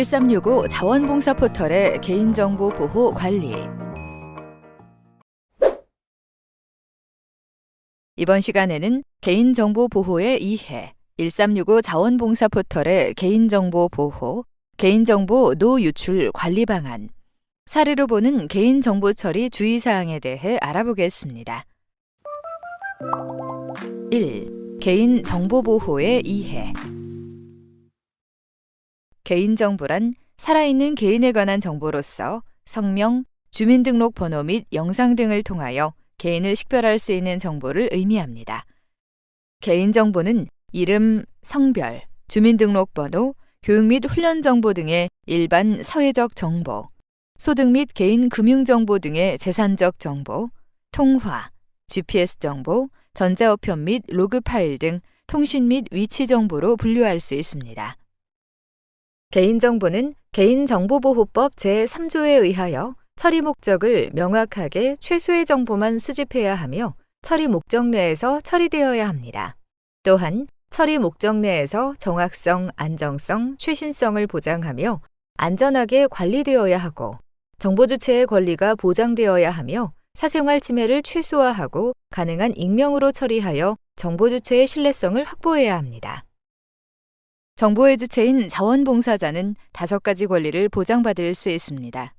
1365 자원봉사 포털의 개인정보 보호 관리. 이번 시간에는 개인정보 보호의 이해, 1365 자원봉사 포털의 개인정보 보호, 개인정보 노유출 관리 방안, 사례로 보는 개인정보 처리 주의사항에 대해 알아보겠습니다. 1. 개인정보 보호의 이해. 개인정보란 살아있는 개인에 관한 정보로서 성명, 주민등록번호 및 영상 등을 통하여 개인을 식별할 수 있는 정보를 의미합니다. 개인정보는 이름, 성별, 주민등록번호, 교육 및 훈련 정보 등의 일반 사회적 정보, 소득 및 개인 금융정보 등의 재산적 정보, 통화, GPS 정보, 전자우편 및 로그 파일 등 통신 및 위치 정보로 분류할 수 있습니다. 개인정보는 개인정보보호법 제3조에 의하여 처리 목적을 명확하게 최소의 정보만 수집해야 하며 처리 목적 내에서 처리되어야 합니다. 또한 처리 목적 내에서 정확성, 안정성, 최신성을 보장하며 안전하게 관리되어야 하고 정보 주체의 권리가 보장되어야 하며 사생활 침해를 최소화하고 가능한 익명으로 처리하여 정보 주체의 신뢰성을 확보해야 합니다. 정보의 주체인 자원봉사자는 5가지 권리를 보장받을 수 있습니다.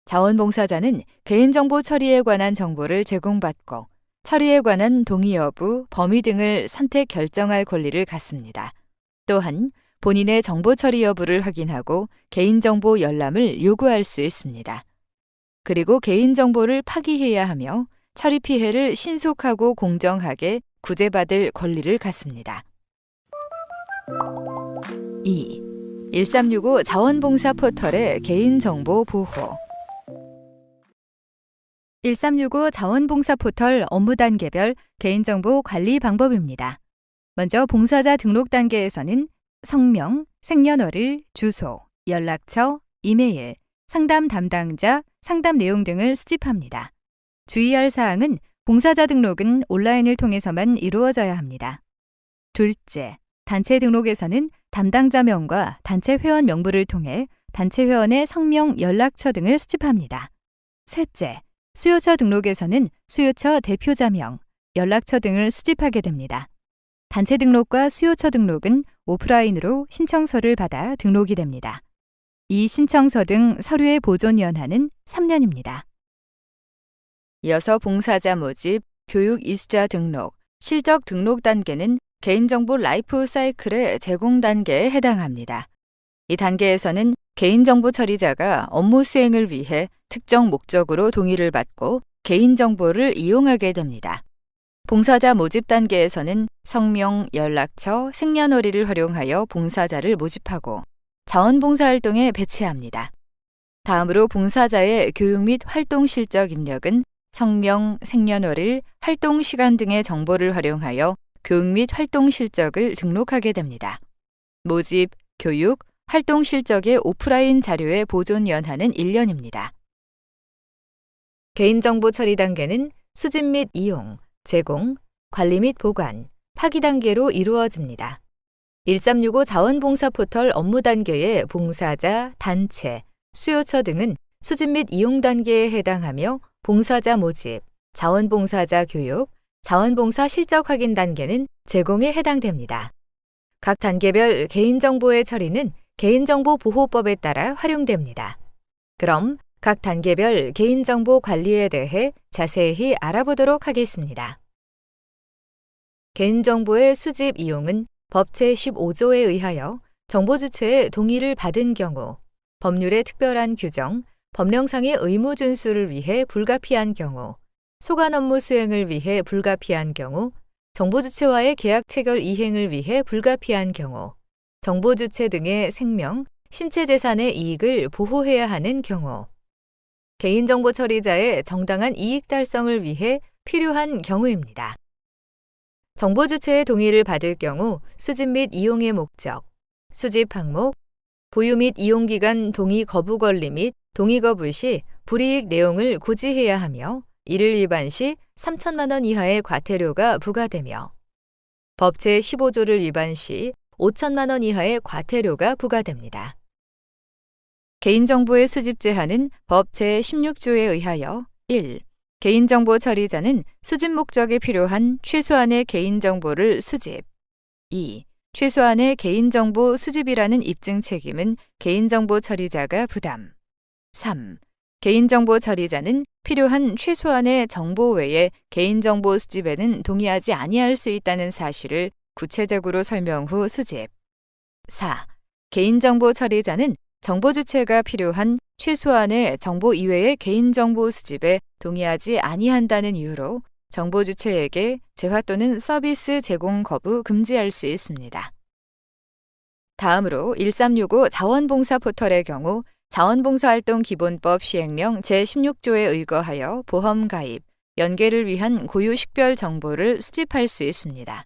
자원봉사자는 개인정보 처리에 관한 정보를 제공받고 처리에 관한 동의 여부, 범위 등을 선택 결정할 권리를 갖습니다. 또한 본인의 정보 처리 여부를 확인하고 개인정보 열람을 요구할 수 있습니다. 그리고 개인정보를 파기해야 하며 처리 피해를 신속하고 공정하게 구제받을 권리를 갖습니다. 2. 1365 자원봉사 포털의 개인정보 보호. 1365 자원봉사 포털 업무 단계별 개인정보 관리 방법입니다. 먼저 봉사자 등록 단계에서는 성명, 생년월일, 주소, 연락처, 이메일, 상담 담당자, 상담 내용 등을 수집합니다. 주의할 사항은 봉사자 등록은 온라인을 통해서만 이루어져야 합니다. 둘째, 단체 등록에서는 담당자명과 단체 회원 명부를 통해 단체 회원의 성명, 연락처 등을 수집합니다. 셋째, 수요처 등록에서는 수요처 대표자명, 연락처 등을 수집하게 됩니다. 단체 등록과 수요처 등록은 오프라인으로 신청서를 받아 등록이 됩니다. 이 신청서 등 서류의 보존 연한은 3년입니다. 이어서 봉사자 모집, 교육 이수자 등록, 실적 등록 단계는 개인정보 라이프 사이클의 제공 단계에 해당합니다. 이 단계에서는 개인정보 처리자가 업무 수행을 위해 특정 목적으로 동의를 받고 개인정보를 이용하게 됩니다. 봉사자 모집 단계에서는 성명, 연락처, 생년월일을 활용하여 봉사자를 모집하고 자원봉사활동에 배치합니다. 다음으로 봉사자의 교육 및 활동 실적 입력은 성명, 생년월일, 활동 시간 등의 정보를 활용하여 교육 및 활동 실적을 등록하게 됩니다. 모집, 교육, 활동 실적의 오프라인 자료의 보존 연한은 1년입니다. 개인정보 처리 단계는 수집 및 이용, 제공, 관리 및 보관, 파기 단계로 이루어집니다. 1365 자원봉사 포털 업무 단계의 봉사자, 단체, 수요처 등은 수집 및 이용 단계에 해당하며 봉사자 모집, 자원봉사자 교육, 자원봉사 실적 확인 단계는 제공에 해당됩니다. 각 단계별 개인정보의 처리는 개인정보보호법에 따라 활용됩니다. 그럼 각 단계별 개인정보 관리에 대해 자세히 알아보도록 하겠습니다. 개인정보의 수집 이용은 법 제15조에 의하여 정보 주체의 동의를 받은 경우, 법률의 특별한 규정, 법령상의 의무 준수를 위해 불가피한 경우, 소관 업무 수행을 위해 불가피한 경우, 정보 주체와의 계약 체결 이행을 위해 불가피한 경우, 정보 주체 등의 생명, 신체 재산의 이익을 보호해야 하는 경우, 개인정보 처리자의 정당한 이익 달성을 위해 필요한 경우입니다. 정보 주체의 동의를 받을 경우 수집 및 이용의 목적, 수집 항목, 보유 및 이용 기간 동의 거부 권리 및 동의 거부 시 불이익 내용을 고지해야 하며 이를 위반 시 3천만 원 이하의 과태료가 부과되며 법 제15조를 위반 시 5천만 원 이하의 과태료가 부과됩니다. 개인정보의 수집 제한은 법 제16조에 의하여 1. 개인정보 처리자는 수집 목적에 필요한 최소한의 개인정보를 수집. 2. 최소한의 개인정보 수집이라는 입증 책임은 개인정보 처리자가 부담. 3. 개인정보 처리자는 필요한 최소한의 정보 외에 개인정보 수집에는 동의하지 아니할 수 있다는 사실을 구체적으로 설명 후 수집. 4. 개인정보 처리자는 정보 주체가 필요한 최소한의 정보 이외의 개인정보 수집에 동의하지 아니한다는 이유로 정보 주체에게 재화 또는 서비스 제공 거부 금지할 수 있습니다. 다음으로 1365 자원봉사 포털의 경우 자원봉사활동기본법 시행령 제16조에 의거하여 보험 가입, 연계를 위한 고유 식별 정보를 수집할 수 있습니다.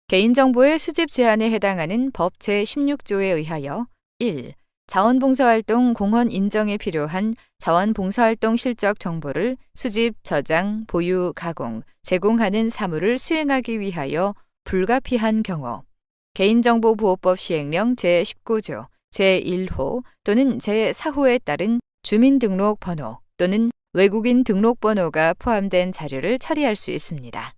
개인정보의 수집 제한에 해당하는 법 제16조에 의하여 1. 자원봉사활동 공헌 인정에 필요한 자원봉사활동 실적 정보를 수집, 저장, 보유, 가공, 제공하는 사무를 수행하기 위하여 불가피한 경우 개인정보보호법 시행령 제19조 제1호 또는 제4호에 따른 주민등록번호 또는 외국인 등록번호가 포함된 자료를 처리할 수 있습니다.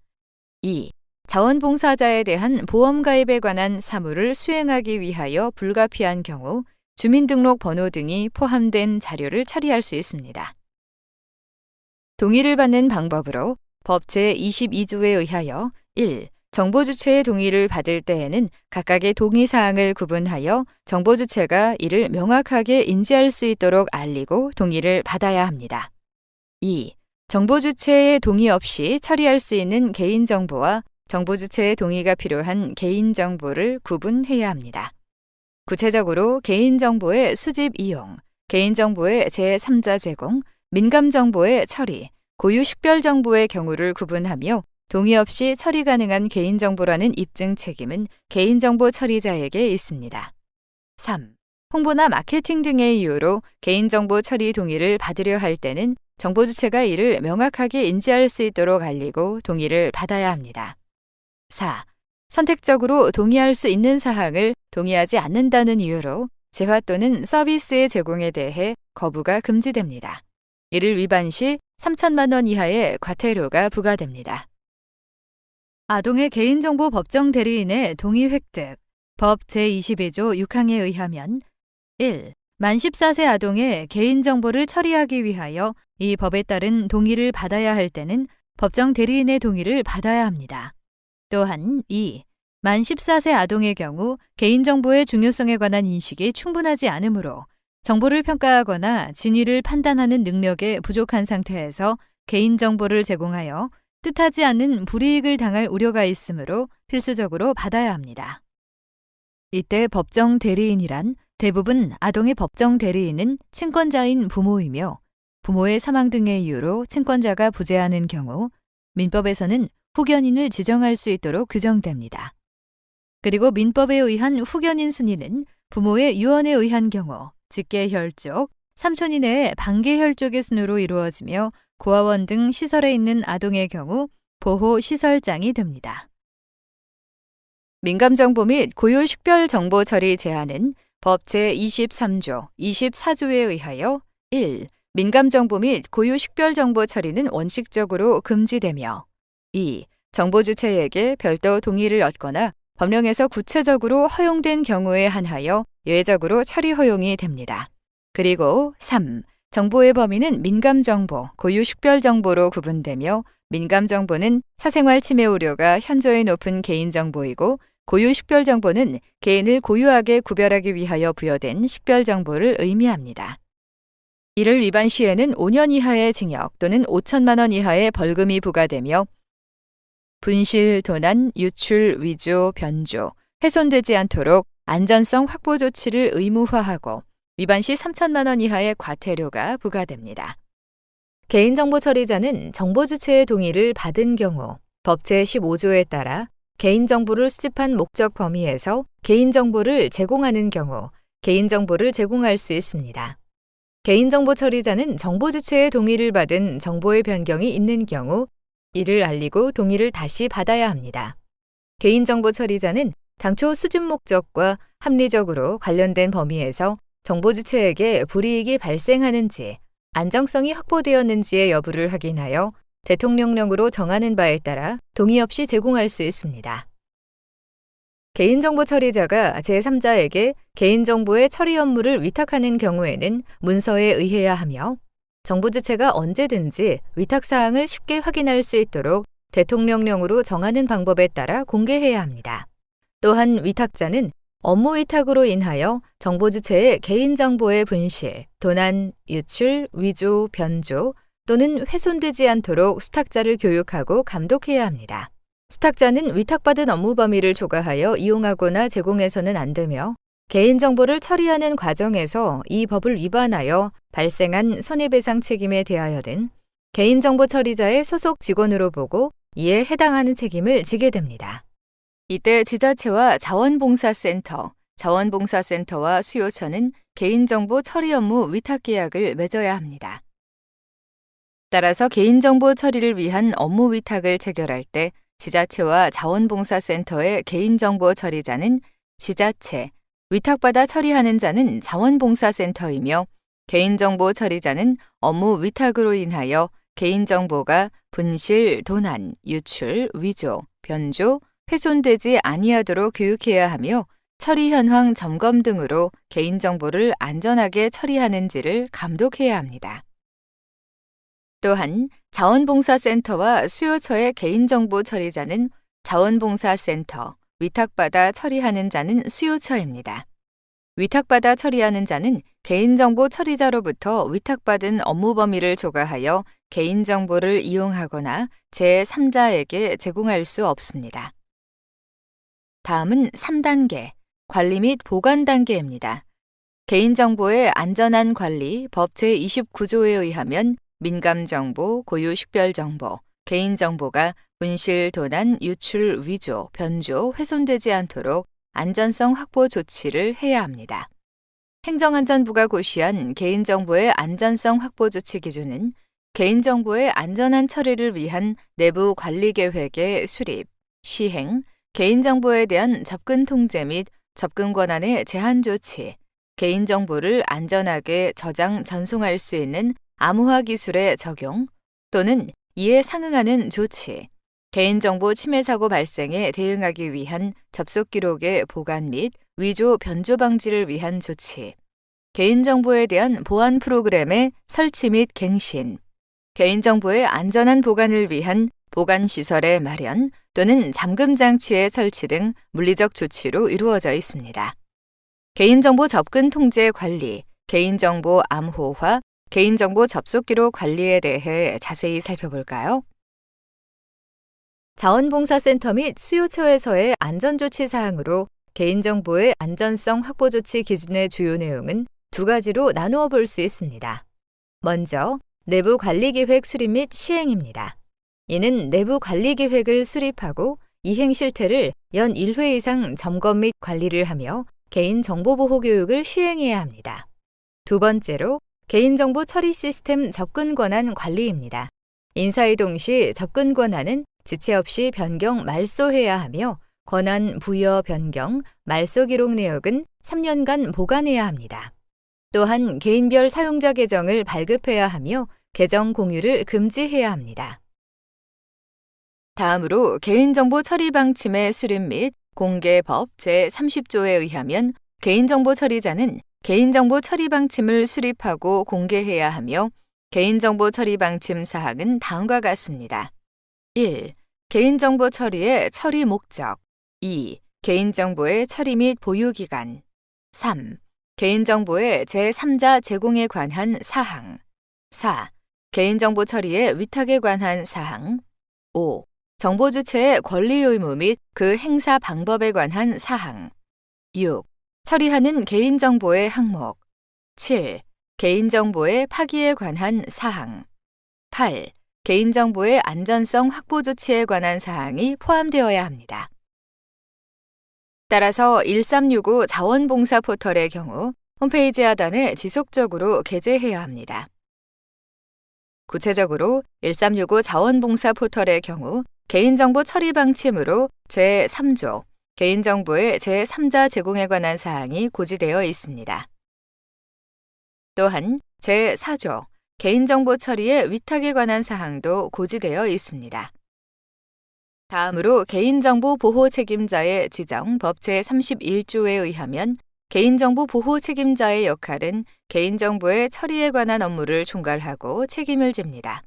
2. 자원봉사자에 대한 보험가입에 관한 사무를 수행하기 위하여 불가피한 경우 주민등록번호 등이 포함된 자료를 처리할 수 있습니다. 동의를 받는 방법으로 법 제22조에 의하여 1. 정보 주체의 동의를 받을 때에는 각각의 동의 사항을 구분하여 정보 주체가 이를 명확하게 인지할 수 있도록 알리고 동의를 받아야 합니다. 2. 정보 주체의 동의 없이 처리할 수 있는 개인정보와 정보 주체의 동의가 필요한 개인정보를 구분해야 합니다. 구체적으로 개인정보의 수집 이용, 개인정보의 제3자 제공, 민감정보의 처리, 고유 식별정보의 경우를 구분하며 동의 없이 처리 가능한 개인정보라는 입증 책임은 개인정보 처리자에게 있습니다. 3. 홍보나 마케팅 등의 이유로 개인정보 처리 동의를 받으려 할 때는 정보 주체가 이를 명확하게 인지할 수 있도록 알리고 동의를 받아야 합니다. 4. 선택적으로 동의할 수 있는 사항을 동의하지 않는다는 이유로 재화 또는 서비스의 제공에 대해 거부가 금지됩니다. 이를 위반 시 3천만 원 이하의 과태료가 부과됩니다. 아동의 개인정보 법정 대리인의 동의 획득. 법 제22조 6항에 의하면 1. 만 14세 아동의 개인정보를 처리하기 위하여 이 법에 따른 동의를 받아야 할 때는 법정 대리인의 동의를 받아야 합니다. 또한 2. 만 14세 아동의 경우 개인정보의 중요성에 관한 인식이 충분하지 않으므로 정보를 평가하거나 진위를 판단하는 능력에 부족한 상태에서 개인정보를 제공하여 뜻하지 않는 불이익을 당할 우려가 있으므로 필수적으로 받아야 합니다. 이때 법정 대리인이란 대부분 아동의 법정 대리인은 친권자인 부모이며 부모의 사망 등의 이유로 친권자가 부재하는 경우 민법에서는 후견인을 지정할 수 있도록 규정됩니다. 그리고 민법에 의한 후견인 순위는 부모의 유언에 의한 경우 직계혈족, 3촌 이내의 반계혈족의 순으로 이루어지며 고아원 등 시설에 있는 아동의 경우 보호시설장이 됩니다. 민감정보 및 고유 식별 정보 처리 제한은 법 제23조, 24조에 의하여 1. 민감정보 및 고유 식별 정보 처리는 원칙적으로 금지되며 2. 정보 주체에게 별도 동의를 얻거나 법령에서 구체적으로 허용된 경우에 한하여 예외적으로 처리 허용이 됩니다. 그리고 3. 정보의 범위는 민감정보, 고유 식별정보로 구분되며 민감정보는 사생활 침해 우려가 현저히 높은 개인정보이고 고유 식별정보는 개인을 고유하게 구별하기 위하여 부여된 식별정보를 의미합니다. 이를 위반 시에는 5년 이하의 징역 또는 5천만 원 이하의 벌금이 부과되며 분실, 도난, 유출, 위조, 변조, 훼손되지 않도록 안전성 확보 조치를 의무화하고 위반 시 3천만 원 이하의 과태료가 부과됩니다. 개인정보 처리자는 정보 주체의 동의를 받은 경우 법 제15조에 따라 개인정보를 수집한 목적 범위에서 개인정보를 제공하는 경우 개인정보를 제공할 수 있습니다. 개인정보 처리자는 정보 주체의 동의를 받은 정보의 변경이 있는 경우 이를 알리고 동의를 다시 받아야 합니다. 개인정보 처리자는 당초 수집 목적과 합리적으로 관련된 범위에서 정보 주체에게 불이익이 발생하는지, 안정성이 확보되었는지의 여부를 확인하여 대통령령으로 정하는 바에 따라 동의 없이 제공할 수 있습니다. 개인정보 처리자가 제3자에게 개인정보의 처리 업무를 위탁하는 경우에는 문서에 의해야 하며, 정보 주체가 언제든지 위탁사항을 쉽게 확인할 수 있도록 대통령령으로 정하는 방법에 따라 공개해야 합니다. 또한 위탁자는 업무 위탁으로 인하여 정보 주체의 개인정보의 분실, 도난, 유출, 위조, 변조 또는 훼손되지 않도록 수탁자를 교육하고 감독해야 합니다. 수탁자는 위탁받은 업무 범위를 초과하여 이용하거나 제공해서는 안 되며, 개인정보를 처리하는 과정에서 이 법을 위반하여 발생한 손해배상 책임에 대하여는 개인정보 처리자의 소속 직원으로 보고 이에 해당하는 책임을 지게 됩니다. 이때 지자체와 자원봉사센터, 자원봉사센터와 수요처는 개인정보 처리 업무 위탁 계약을 맺어야 합니다. 따라서 개인정보 처리를 위한 업무 위탁을 체결할 때 지자체와 자원봉사센터의 개인정보 처리자는 지자체, 위탁받아 처리하는 자는 자원봉사센터이며, 개인정보 처리자는 업무 위탁으로 인하여 개인정보가 분실, 도난, 유출, 위조, 변조, 훼손되지 아니하도록 교육해야 하며, 처리 현황 점검 등으로 개인정보를 안전하게 처리하는지를 감독해야 합니다. 또한 자원봉사센터와 수요처의 개인정보 처리자는 자원봉사센터, 위탁받아 처리하는 자는 수요처입니다. 위탁받아 처리하는 자는 개인정보 처리자로부터 위탁받은 업무 범위를 초과하여 개인정보를 이용하거나 제3자에게 제공할 수 없습니다. 다음은 3단계, 관리 및 보관 단계입니다. 개인정보의 안전한 관리 법 제29조에 의하면 민감정보, 고유식별정보, 개인정보가 분실, 도난, 유출, 위조, 변조, 훼손되지 않도록 안전성 확보 조치를 해야 합니다. 행정안전부가 고시한 개인정보의 안전성 확보 조치 기준은 개인정보의 안전한 처리를 위한 내부 관리 계획의 수립, 시행, 개인정보에 대한 접근 통제 및 접근 권한의 제한 조치, 개인정보를 안전하게 저장, 전송할 수 있는 암호화 기술의 적용 또는 이에 상응하는 조치, 개인정보 침해 사고 발생에 대응하기 위한 접속 기록의 보관 및 위조, 변조 방지를 위한 조치, 개인정보에 대한 보안 프로그램의 설치 및 갱신, 개인정보의 안전한 보관을 위한 보관시설의 마련 또는 잠금 장치의 설치 등 물리적 조치로 이루어져 있습니다. 개인정보 접근 통제 관리, 개인정보 암호화, 개인정보 접속 기록 관리에 대해 자세히 살펴볼까요? 자원봉사센터 및 수요처에서의 안전조치 사항으로 개인정보의 안전성 확보 조치 기준의 주요 내용은 두 가지로 나누어 볼 수 있습니다. 먼저, 내부 관리 계획 수립 및 시행입니다. 이는 내부 관리 계획을 수립하고 이행 실태를 연 1회 이상 점검 및 관리를 하며 개인정보보호 교육을 시행해야 합니다. 두 번째로, 개인정보 처리 시스템 접근 권한 관리입니다. 인사이동 시 접근 권한은 지체 없이 변경, 말소해야 하며 권한 부여, 변경, 말소 기록 내역은 3년간 보관해야 합니다. 또한 개인별 사용자 계정을 발급해야 하며 계정 공유를 금지해야 합니다. 다음으로 개인정보 처리 방침의 수립 및 공개법 제30조에 의하면 개인정보 처리자는 개인정보 처리 방침을 수립하고 공개해야 하며 개인정보 처리 방침 사항은 다음과 같습니다. 1. 개인정보 처리의 처리 목적. 2. 개인정보의 처리 및 보유 기간. 3. 개인정보의 제3자 제공에 관한 사항. 4. 개인정보 처리의 위탁에 관한 사항. 5. 정보 주체의 권리 의무 및 그 행사 방법에 관한 사항. 6. 처리하는 개인정보의 항목. 7. 개인정보의 파기에 관한 사항. 8. 개인정보의 안전성 확보 조치에 관한 사항이 포함되어야 합니다. 따라서 1365 자원봉사 포털의 경우 홈페이지 하단에 지속적으로 게재해야 합니다. 구체적으로 1365 자원봉사 포털의 경우 개인정보 처리 방침으로 제3조 개인정보의 제3자 제공에 관한 사항이 고지되어 있습니다. 또한 제4조 개인정보 처리의 위탁에 관한 사항도 고지되어 있습니다. 다음으로 개인정보 보호 책임자의 지정 법 제31조에 의하면 개인정보 보호 책임자의 역할은 개인정보의 처리에 관한 업무를 총괄하고 책임을 집니다.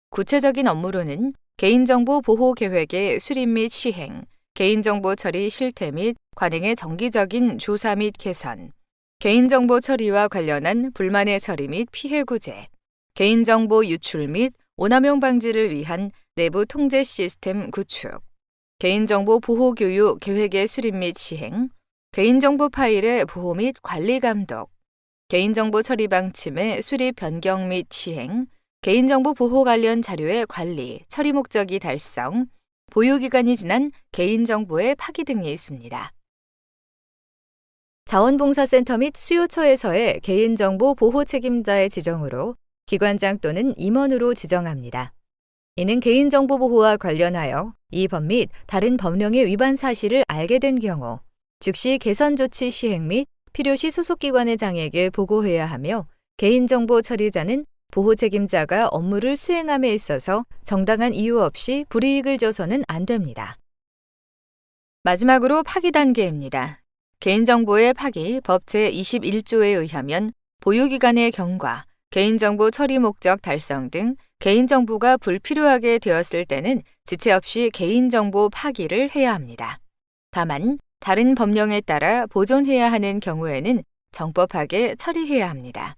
구체적인 업무로는 개인정보 보호 계획의 수립 및 시행, 개인정보 처리 실태 및 관행의 정기적인 조사 및 개선, 개인정보 처리와 관련한 불만의 처리 및 피해 구제, 개인정보 유출 및 오남용 방지를 위한 내부 통제 시스템 구축, 개인정보 보호 교육 계획의 수립 및 시행, 개인정보 파일의 보호 및 관리 감독, 개인정보 처리 방침의 수립 변경 및 시행, 개인정보 보호 관련 자료의 관리, 처리 목적이 달성, 보유기간이 지난 개인정보의 파기 등이 있습니다. 자원봉사센터 및 수요처에서의 개인정보 보호 책임자의 지정으로 기관장 또는 임원으로 지정합니다. 이는 개인정보 보호와 관련하여 이 법 및 다른 법령의 위반 사실을 알게 된 경우 즉시 개선 조치 시행 및 필요시 소속기관의 장에게 보고해야 하며 개인정보 처리자는 보호 책임자가 업무를 수행함에 있어서 정당한 이유 없이 불이익을 줘서는 안 됩니다. 마지막으로 파기 단계입니다. 개인정보의 파기 법 제21조에 의하면 보유기간의 경과, 개인정보 처리 목적 달성 등 개인정보가 불필요하게 되었을 때는 지체 없이 개인정보 파기를 해야 합니다. 다만 다른 법령에 따라 보존해야 하는 경우에는 정법하게 처리해야 합니다.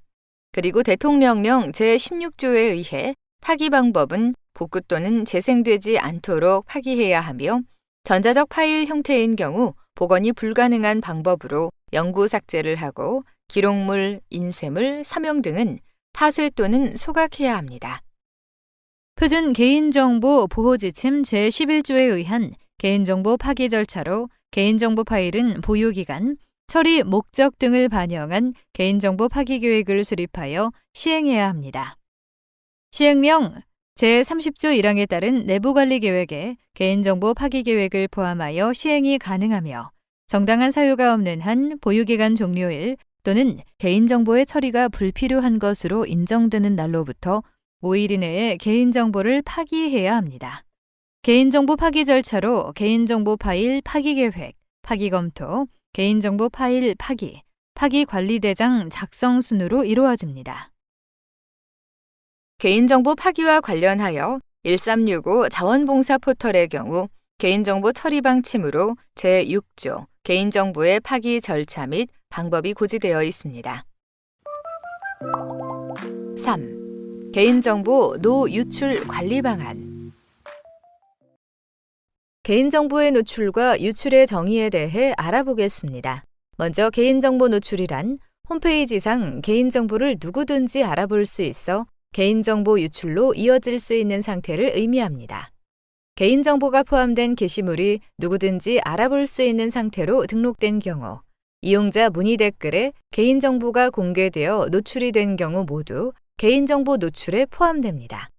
그리고 대통령령 제16조에 의해 파기 방법은 복구 또는 재생되지 않도록 파기해야 하며 전자적 파일 형태인 경우 복원이 불가능한 방법으로 영구 삭제를 하고 기록물, 인쇄물, 서명 등은 파쇄 또는 소각해야 합니다. 표준 개인정보 보호지침 제11조에 의한 개인정보 파기 절차로 개인정보 파일은 보유기간, 처리 목적 등을 반영한 개인정보 파기 계획을 수립하여 시행해야 합니다. 시행령 제30조 1항에 따른 내부관리 계획에 개인정보 파기 계획을 포함하여 시행이 가능하며 정당한 사유가 없는 한 보유기간 종료일 또는 개인정보의 처리가 불필요한 것으로 인정되는 날로부터 5일 이내에 개인정보를 파기해야 합니다. 개인정보 파기 절차로 개인정보 파일 파기 계획, 파기 검토, 개인정보 파일 파기, 파기 관리대장 작성 순으로 이루어집니다. 개인정보 파기와 관련하여 1365 자원봉사 포털의 경우 개인정보 처리 방침으로 제6조 개인정보의 파기 절차 및 방법이 고지되어 있습니다. 3. 개인정보 노유출 관리 방안. 개인정보의 노출과 유출의 정의에 대해 알아보겠습니다. 먼저 개인정보 노출이란 홈페이지상 개인정보를 누구든지 알아볼 수 있어 개인정보 유출로 이어질 수 있는 상태를 의미합니다. 개인정보가 포함된 게시물이 누구든지 알아볼 수 있는 상태로 등록된 경우, 이용자 문의 댓글에 개인정보가 공개되어 노출이 된 경우 모두 개인정보 노출에 포함됩니다.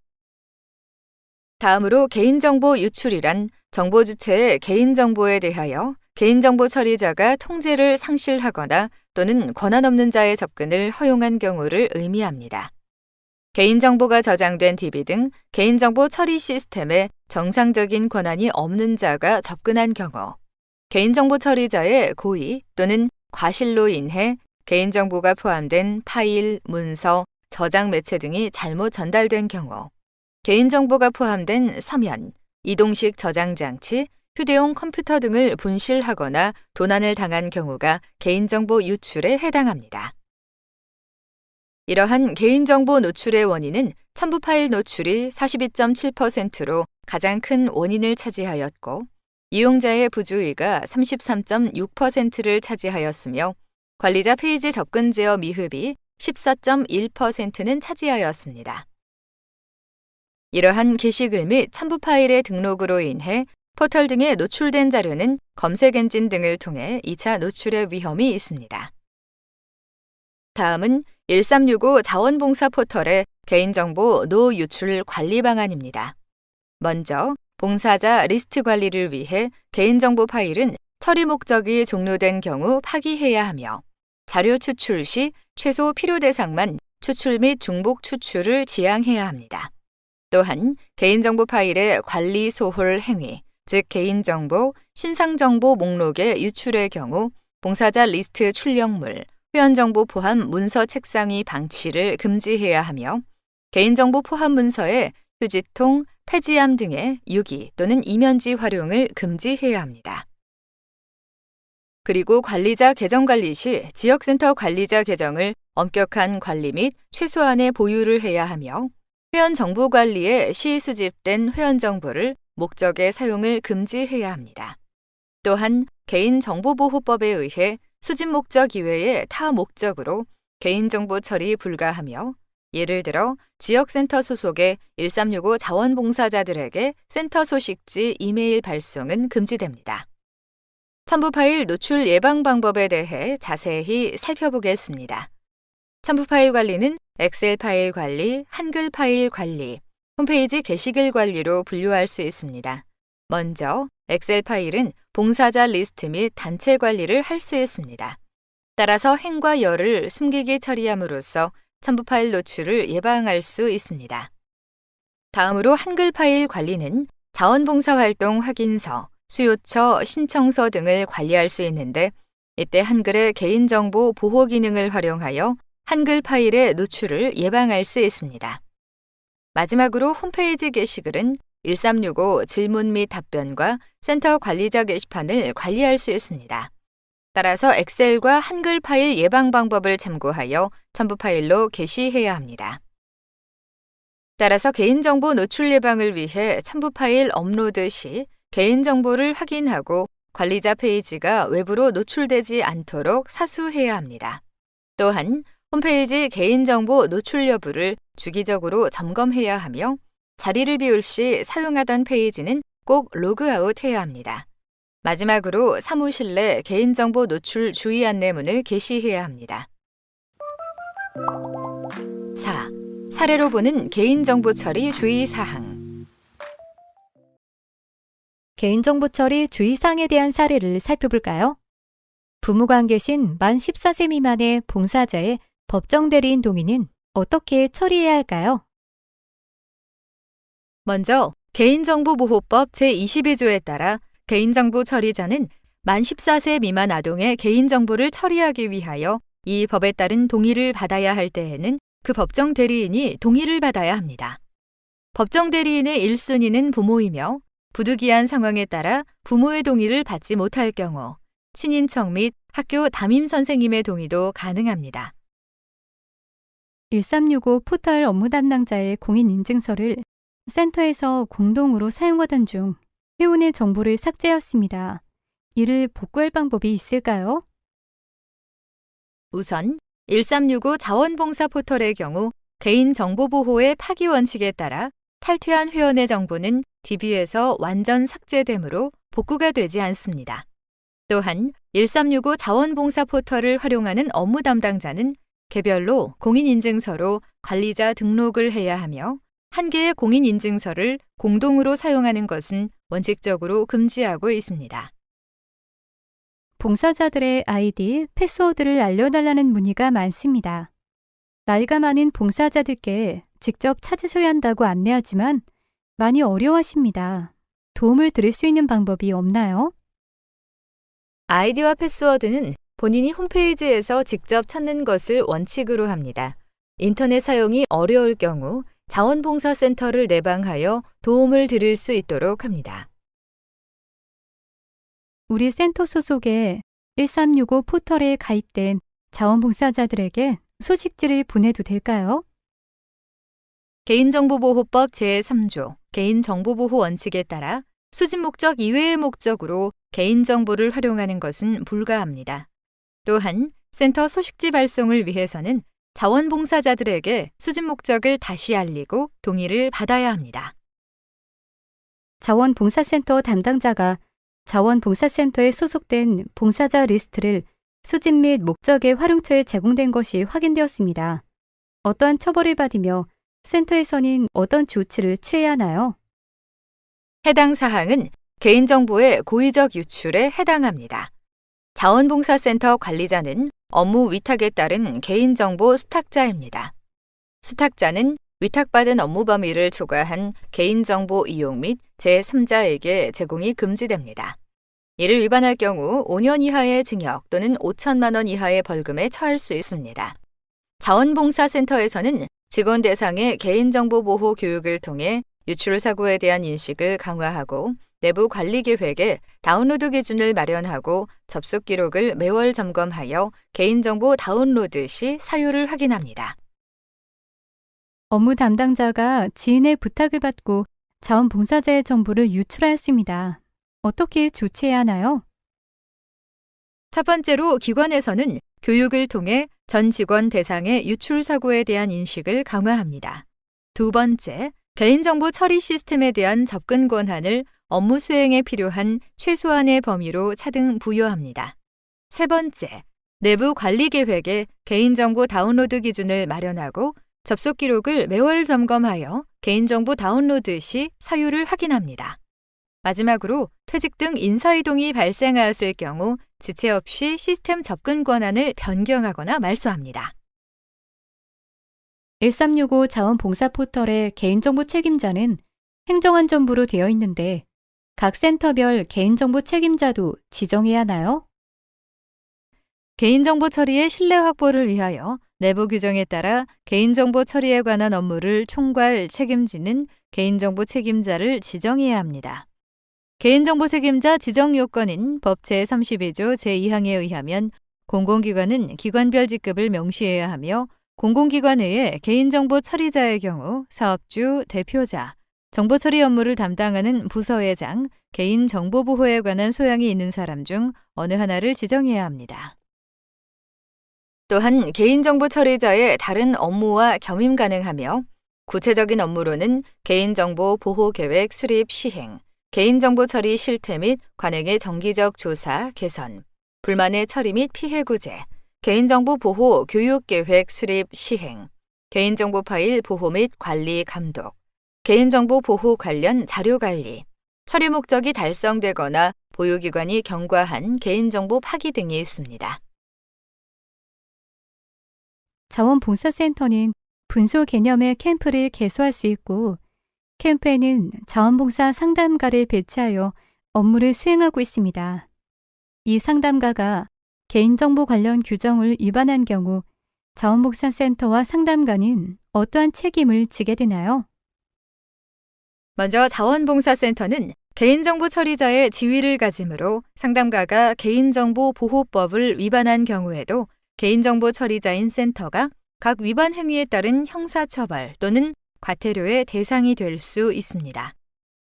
다음으로 개인정보 유출이란 정보 주체의 개인정보에 대하여 개인정보 처리자가 통제를 상실하거나 또는 권한 없는 자의 접근을 허용한 경우를 의미합니다. 개인정보가 저장된 DB 등 개인정보 처리 시스템에 정상적인 권한이 없는 자가 접근한 경우, 개인정보 처리자의 고의 또는 과실로 인해 개인정보가 포함된 파일, 문서, 저장 매체 등이 잘못 전달된 경우, 개인정보가 포함된 서면, 이동식 저장 장치, 휴대용 컴퓨터 등을 분실하거나 도난을 당한 경우가 개인정보 유출에 해당합니다. 이러한 개인정보 노출의 원인은 첨부 파일 노출이 42.7%로 가장 큰 원인을 차지하였고, 이용자의 부주의가 33.6%를 차지하였으며, 관리자 페이지 접근 제어 미흡이 14.1%는 차지하였습니다. 이러한 게시글 및 첨부 파일의 등록으로 인해 포털 등에 노출된 자료는 검색 엔진 등을 통해 2차 노출의 위험이 있습니다. 다음은 1365 자원봉사 포털의 개인정보 노유출 관리 방안입니다. 먼저 봉사자 리스트 관리를 위해 개인정보 파일은 처리 목적이 종료된 경우 파기해야 하며, 자료 추출 시 최소 필요 대상만 추출 및 중복 추출을 지양해야 합니다. 또한 개인정보 파일의 관리 소홀 행위, 즉 개인정보, 신상정보 목록의 유출의 경우 봉사자 리스트 출력물, 회원정보 포함 문서 책상의 방치를 금지해야 하며 개인정보 포함 문서의 휴지통, 폐지함 등의 유기 또는 이면지 활용을 금지해야 합니다. 그리고 관리자 계정 관리 시 지역센터 관리자 계정을 엄격한 관리 및 최소한의 보유를 해야 하며 회원 정보 관리에 시 수집된 회원 정보를 목적의 사용을 금지해야 합니다. 또한 개인정보보호법에 의해 수집 목적 이외의 타 목적으로 개인정보 처리 불가하며 예를 들어 지역센터 소속의 1365 자원봉사자들에게 센터 소식지 이메일 발송은 금지됩니다. 첨부 파일 노출 예방 방법에 대해 자세히 살펴보겠습니다. 첨부 파일 관리는 엑셀 파일 관리, 한글 파일 관리, 홈페이지 게시글 관리로 분류할 수 있습니다. 먼저 엑셀 파일은 봉사자 리스트 및 단체 관리를 할 수 있습니다. 따라서 행과 열을 숨기기 처리함으로써 첨부 파일 노출을 예방할 수 있습니다. 다음으로 한글 파일 관리는 자원봉사활동 확인서, 수요처, 신청서 등을 관리할 수 있는데 이때 한글의 개인정보 보호 기능을 활용하여 한글 파일의 노출을 예방할 수 있습니다. 마지막으로 홈페이지 게시글은 1365 질문 및 답변과 센터 관리자 게시판을 관리할 수 있습니다. 따라서 엑셀과 한글 파일 예방 방법을 참고하여 첨부 파일로 게시해야 합니다. 따라서 개인정보 노출 예방을 위해 첨부 파일 업로드 시 개인정보를 확인하고 관리자 페이지가 외부로 노출되지 않도록 사수해야 합니다. 또한 홈페이지 개인정보 노출 여부를 주기적으로 점검해야 하며 자리를 비울 시 사용하던 페이지는 꼭 로그아웃해야 합니다. 마지막으로 사무실 내 개인정보 노출 주의 안내문을 게시해야 합니다. 4. 사례로 보는 개인정보 처리 주의사항. 개인정보 처리 주의사항에 대한 사례를 살펴볼까요? 부모가 안 계신 만 14세 미만의 봉사자의 법정 대리인 동의는 어떻게 처리해야 할까요? 먼저 개인정보보호법 제22조에 따라 개인정보 처리자는 만 14세 미만 아동의 개인정보를 처리하기 위하여 이 법에 따른 동의를 받아야 할 때에는 그 법정 대리인이 동의를 받아야 합니다. 법정 대리인의 1순위는 부모이며 부득이한 상황에 따라 부모의 동의를 받지 못할 경우 친인척 및 학교 담임 선생님의 동의도 가능합니다. 1365 포털 업무 담당자의 공인인증서를 센터에서 공동으로 사용하던 중 회원의 정보를 삭제하였습니다. 이를 복구할 방법이 있을까요? 우선 1365 자원봉사 포털의 경우 개인정보보호의 파기 원칙에 따라 탈퇴한 회원의 정보는 DB에서 완전 삭제되므로 복구가 되지 않습니다. 또한 1365 자원봉사 포털을 활용하는 업무 담당자는 개별로 공인인증서로 관리자 등록을 해야 하며 한 개의 공인인증서를 공동으로 사용하는 것은 원칙적으로 금지하고 있습니다. 봉사자들의 아이디, 패스워드를 알려달라는 문의가 많습니다. 나이가 많은 봉사자들께 직접 찾으셔야 한다고 안내하지만 많이 어려워하십니다. 도움을 드릴 수 있는 방법이 없나요? 아이디와 패스워드는 본인이 홈페이지에서 직접 찾는 것을 원칙으로 합니다. 인터넷 사용이 어려울 경우 자원봉사센터를 내방하여 도움을 드릴 수 있도록 합니다. 우리 센터 소속의 1365 포털에 가입된 자원봉사자들에게 소식지를 보내도 될까요? 개인정보보호법 제3조 개인정보보호 원칙에 따라 수집 목적 이외의 목적으로 개인정보를 활용하는 것은 불가합니다. 또한 센터 소식지 발송을 위해서는 자원봉사자들에게 수집 목적을 다시 알리고 동의를 받아야 합니다. 자원봉사센터 담당자가 자원봉사센터에 소속된 봉사자 리스트를 수집 및 목적의 활용처에 제공된 것이 확인되었습니다. 어떠한 처벌을 받으며 센터에서는 어떤 조치를 취해야 하나요? 해당 사항은 개인정보의 고의적 유출에 해당합니다. 자원봉사센터 관리자는 업무 위탁에 따른 개인정보 수탁자입니다. 수탁자는 위탁받은 업무 범위를 초과한 개인정보 이용 및 제3자에게 제공이 금지됩니다. 이를 위반할 경우 5년 이하의 징역 또는 5천만 원 이하의 벌금에 처할 수 있습니다. 자원봉사센터에서는 직원 대상의 개인정보 보호 교육을 통해 유출 사고에 대한 인식을 강화하고 내부 관리 계획에 다운로드 기준을 마련하고 접속 기록을 매월 점검하여 개인정보 다운로드 시 사유를 확인합니다. 업무 담당자가 지인의 부탁을 받고 자원봉사자의 정보를 유출하였습니다. 어떻게 조치해야 하나요? 첫 번째로 기관에서는 교육을 통해 전 직원 대상의 유출 사고에 대한 인식을 강화합니다. 두 번째, 개인정보 처리 시스템에 대한 접근 권한을 업무 수행에 필요한 최소한의 범위로 차등 부여합니다. 세 번째, 내부 관리 계획에 개인정보 다운로드 기준을 마련하고 접속 기록을 매월 점검하여 개인정보 다운로드 시 사유를 확인합니다. 마지막으로 퇴직 등 인사이동이 발생하였을 경우 지체 없이 시스템 접근 권한을 변경하거나 말소합니다. 1365 자원봉사 포털의 개인정보 책임자는 행정안전부로 되어 있는데 각 센터별 개인정보 책임자도 지정해야 하나요? 개인정보 처리의 신뢰 확보를 위하여 내부 규정에 따라 개인정보 처리에 관한 업무를 총괄 책임지는 개인정보 책임자를 지정해야 합니다. 개인정보 책임자 지정 요건인 법 제32조 제2항에 의하면 공공기관은 기관별 직급을 명시해야 하며 공공기관 외에 개인정보 처리자의 경우 사업주, 대표자, 정보처리 업무를 담당하는 부서회장, 개인정보보호에 관한 소양이 있는 사람 중 어느 하나를 지정해야 합니다. 또한 개인정보 처리자의 다른 업무와 겸임 가능하며 구체적인 업무로는 개인정보 보호계획 수립 시행, 개인정보 처리 실태 및 관행의 정기적 조사, 개선, 불만의 처리 및 피해 구제, 개인정보 보호 교육계획 수립 시행, 개인정보 파일 보호 및 관리 감독, 개인정보 보호 관련 자료 관리, 처리 목적이 달성되거나 보유기관이 경과한 개인정보 파기 등이 있습니다. 자원봉사센터는 분소 개념의 캠프를 개소할 수 있고 캠프에는 자원봉사 상담가를 배치하여 업무를 수행하고 있습니다. 이 상담가가 개인정보 관련 규정을 위반한 경우 자원봉사센터와 상담가는 어떠한 책임을 지게 되나요? 먼저 자원봉사센터는 개인정보 처리자의 지위를 가지므로 상담가가 개인정보보호법을 위반한 경우에도 개인정보 처리자인 센터가 각 위반 행위에 따른 형사처벌 또는 과태료의 대상이 될 수 있습니다.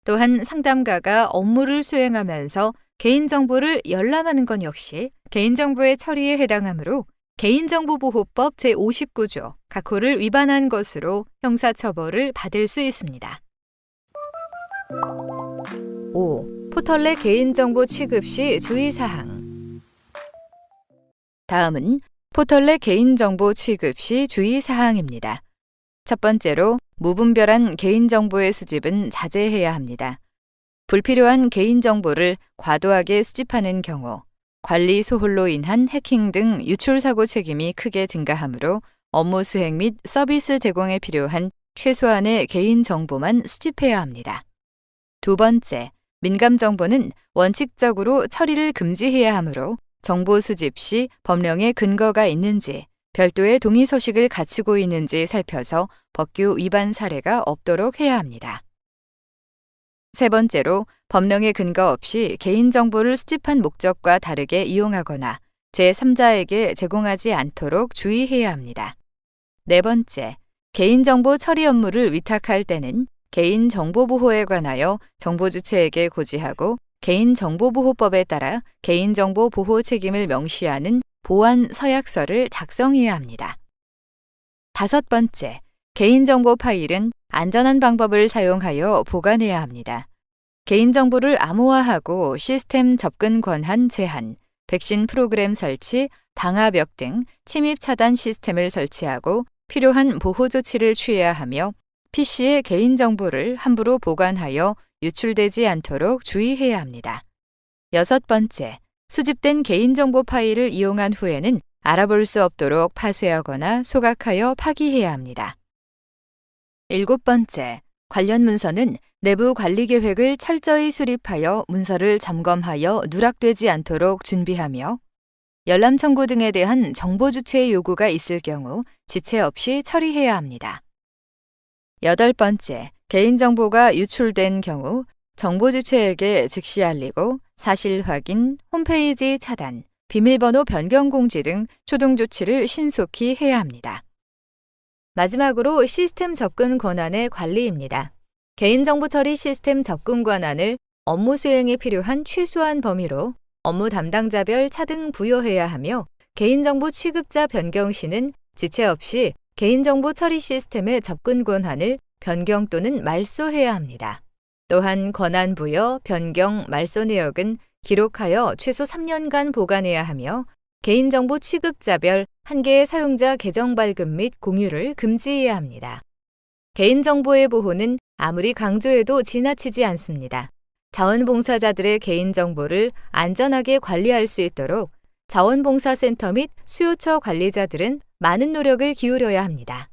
또한 상담가가 업무를 수행하면서 개인정보를 열람하는 것 역시 개인정보의 처리에 해당하므로 개인정보보호법 제59조 각호를 위반한 것으로 형사처벌을 받을 수 있습니다. 5. 포털 내 개인정보 취급 시 주의사항. 다음은 포털 내 개인정보 취급 시 주의사항입니다. 첫 번째로 무분별한 개인정보의 수집은 자제해야 합니다. 불필요한 개인정보를 과도하게 수집하는 경우 관리 소홀로 인한 해킹 등 유출 사고 책임이 크게 증가하므로 업무 수행 및 서비스 제공에 필요한 최소한의 개인정보만 수집해야 합니다. 두 번째, 민감 정보는 원칙적으로 처리를 금지해야 하므로 정보 수집 시 법령의 근거가 있는지, 별도의 동의 서식을 갖추고 있는지 살펴서 법규 위반 사례가 없도록 해야 합니다. 세 번째로, 법령의 근거 없이 개인정보를 수집한 목적과 다르게 이용하거나 제3자에게 제공하지 않도록 주의해야 합니다. 네 번째, 개인정보 처리 업무를 위탁할 때는 개인정보보호에 관하여 정보주체에게 고지하고 개인정보보호법에 따라 개인정보 보호 책임을 명시하는 보완 서약서를 작성해야 합니다. 다섯 번째, 개인정보 파일은 안전한 방법을 사용하여 보관해야 합니다. 개인정보를 암호화하고 시스템 접근 권한 제한, 백신 프로그램 설치, 방화벽 등 침입 차단 시스템을 설치하고 필요한 보호 조치를 취해야 하며 PC의 개인정보를 함부로 보관하여 유출되지 않도록 주의해야 합니다. 여섯 번째, 수집된 개인정보 파일을 이용한 후에는 알아볼 수 없도록 파쇄하거나 소각하여 파기해야 합니다. 7번째, 관련 문서는 내부 관리 계획을 철저히 수립하여 문서를 점검하여 누락되지 않도록 준비하며 열람 청구 등에 대한 정보 주체의 요구가 있을 경우 지체 없이 처리해야 합니다. 8번째, 개인정보가 유출된 경우 정보 주체에게 즉시 알리고 사실 확인, 홈페이지 차단, 비밀번호 변경 공지 등 초동 조치를 신속히 해야 합니다. 마지막으로 시스템 접근 권한의 관리입니다. 개인정보 처리 시스템 접근 권한을 업무 수행에 필요한 최소한 범위로 업무 담당자별 차등 부여해야 하며 개인정보 취급자 변경 시는 지체 없이 개인정보 처리 시스템의 접근 권한을 변경 또는 말소해야 합니다. 또한 권한 부여, 변경, 말소 내역은 기록하여 최소 3년간 보관해야 하며 개인정보 취급자별 한 개의 사용자 계정 발급 및 공유를 금지해야 합니다. 개인정보의 보호는 아무리 강조해도 지나치지 않습니다. 자원봉사자들의 개인정보를 안전하게 관리할 수 있도록 자원봉사센터 및 수요처 관리자들은 많은 노력을 기울여야 합니다.